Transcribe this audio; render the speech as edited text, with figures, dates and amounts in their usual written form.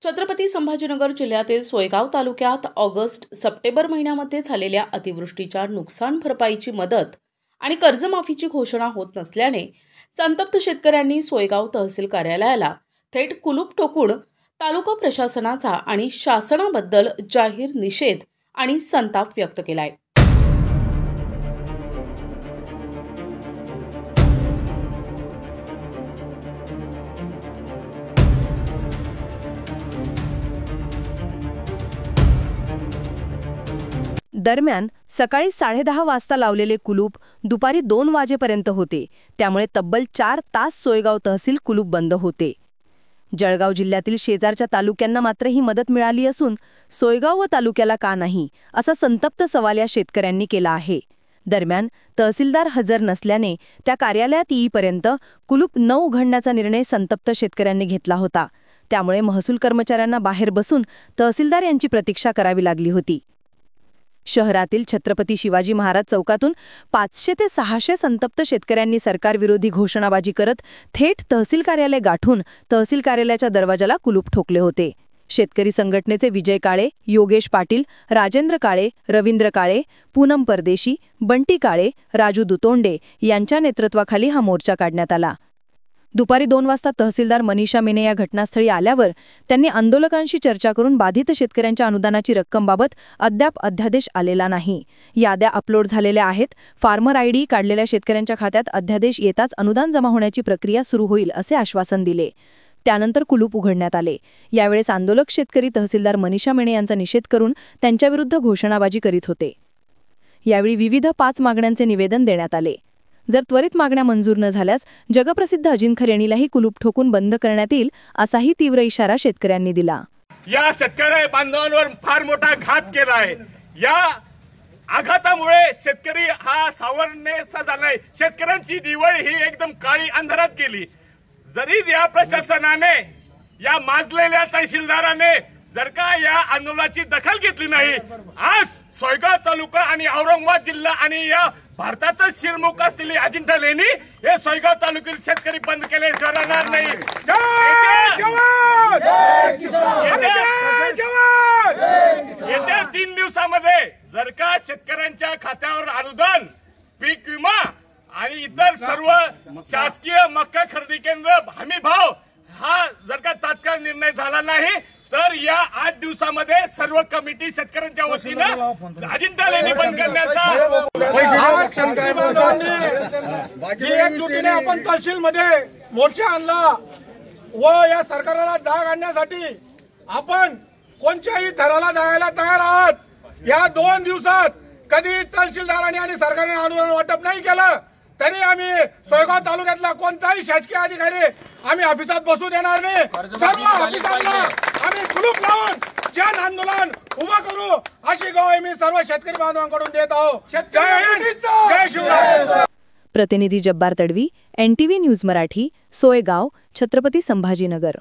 छत्रपती संभाजीनगर जिल्ह्यातील सोयगाव तालुक्यात ऑगस्ट-सप्टेंबर महिन्यामध्ये झालेल्या अतिवृष्टीच्या नुकसान भरपाईची मदत आणि कर्जमाफीची घोषणा होत नसल्याने संतप्त शेतकऱ्यांनी सोयगाव तहसील कार्यालयाला थेट कुलूप ठोकून तालुका प्रशासनाचा आणि शासनाबद्दल जाहीर निषेध आणि संताप व्यक्त केलाय। दरम्यान सकाळी 10:30 वाजता लावलेले कुलूप दुपारी 2 वाजेपर्यंत होते, त्यामुळे तब्बल 4 तास सोयगाव तहसील कुलूप बंद होते। जळगाव जिल्ह्यातील शेजारच्या तालुक्यांना मात्र ही मदत मिळाली असून सोयगाव व तालुक्याला का नाही असा संतप्त सवाल या शेतकऱ्यांनी केला आहे। दरम्यान तहसीलदार हजर नसल्याने त्या कार्यालयात येईपर्यंत कुलूप न उघडण्याचा निर्णय संतप्त शेतकऱ्यांनी घेतला होता, त्यामुळे महसूल कर्मचाऱ्यांना बाहेर बसून तहसीलदार यांची प्रतीक्षा करावी लागली होती। शहरातील छत्रपती शिवाजी महाराज चौकातून 500 ते 600 संतप्त शेतकऱ्यांनी सरकारविरोधी घोषणाबाजी करत थेट तहसील कार्यालय गाठून तहसील कार्यालयाच्या दरवाजाला कुलूप ठोकले होते। शेतकरी संघटनेचे विजय काळे, योगेश पाटील, राजेंद्र काळे, रवींद्र काळे, पूनम परदेशी, बंटी काळे, राजू दुतोंडे यांच्या नेतृत्वाखाली हा मोर्चा काढण्यात आला। दुपारी 2 वाजता तहसीलदार मनीषा मेने या घटनास्थळी आल्यावर त्यांनी आंदोलकांशी चर्चा करून बाधित शेतकऱ्यांच्या अनुदानाची रक्कमबाबत अद्याप अध्यादेश आलेला नाही। याद्या अपलोड झालेल्या आहेत। फार्मर आयडी काढलेल्या शेतकऱ्यांच्या खात्यात अध्यादेश येताच अनुदान जमा होण्याची प्रक्रिया सुरू होईल असे आश्वासन दिले। त्यानंतर कुलूप उघडण्यात आले। यावेळेस आंदोलक शेतकरी तहसीलदार मनीषा मेने यांचा निषेध करून त्यांच्याविरुद्ध घोषणाबाजी करीत होते। यावेळी विविध 5 मागण्यांचे निवेदन देण्यात आले। जर त्वरित मागण्या मंजूर न झाल्यास जगप्रसिद्ध अजिंक्य रेणीलाही कुलूप ठोकून बंद करण्यात येईल असाही तीव्र इशारा शेतकऱ्यांनी दिला। या शेतकरी बांधवांवर फार मोठा घात केलाय। या आघातामुळे शेतकरी हा सावरण्याचा झालाय। शेतकऱ्यांची दिवाळी ही एकदम काळी अंधारात गेली। जरी या प्रशासनाने, या माजलेल्या तहसीलदाराने जर का या आंदोलनाची दखल घेतली नाही, आज सोयगाव तालुका आणि औरंगाबाद जिल्हा आणि या भारतातच शिरमुख असलेली अजिंठा लेणी हे सोयगाव तालुक्यातील शेतकरी बंद केले राहणार नाही। येत्या 3 दिवसामध्ये जर का शेतकऱ्यांच्या खात्यावर अनुदान, पीक विमा आणि इतर सर्व शासकीय मक्का खरेदी केंद्र हमी भाव हा जर का तात्काळ निर्णय झाला नाही तर या 8 दिवसामध्ये सर्व कमिटी शेतकऱ्यांच्या वतीनं अजिंठा लेणी बंद करण्याचा एकजुटीने आपण तहसील मध्ये मोर्चा आणला व या सरकारला जाग आणण्यासाठी आपण कोणत्याही थराला जायला तयार आहात। या 2 दिवसात कधी तहसीलदारांनी आणि सरकारने अनुदान वाटप नाही केलं तरी आम्ही सोयगाव तालुक्यातला कोणताही शासकीय अधिकारी आम्ही ऑफिसात बसू देणार नाही। सर्व ऑफिसांना आम्ही कुलूप लावून जन आंदोलन उभा करू अशी ग्वाही मी सर्व शेतकरी बांधवांकडून देत आहोत। जय हिंद, जय शिवराय। प्रतिनिधी जब्बार तडवी, NTV न्यूज मराठी, सोयगाव, छत्रपती संभाजीनगर।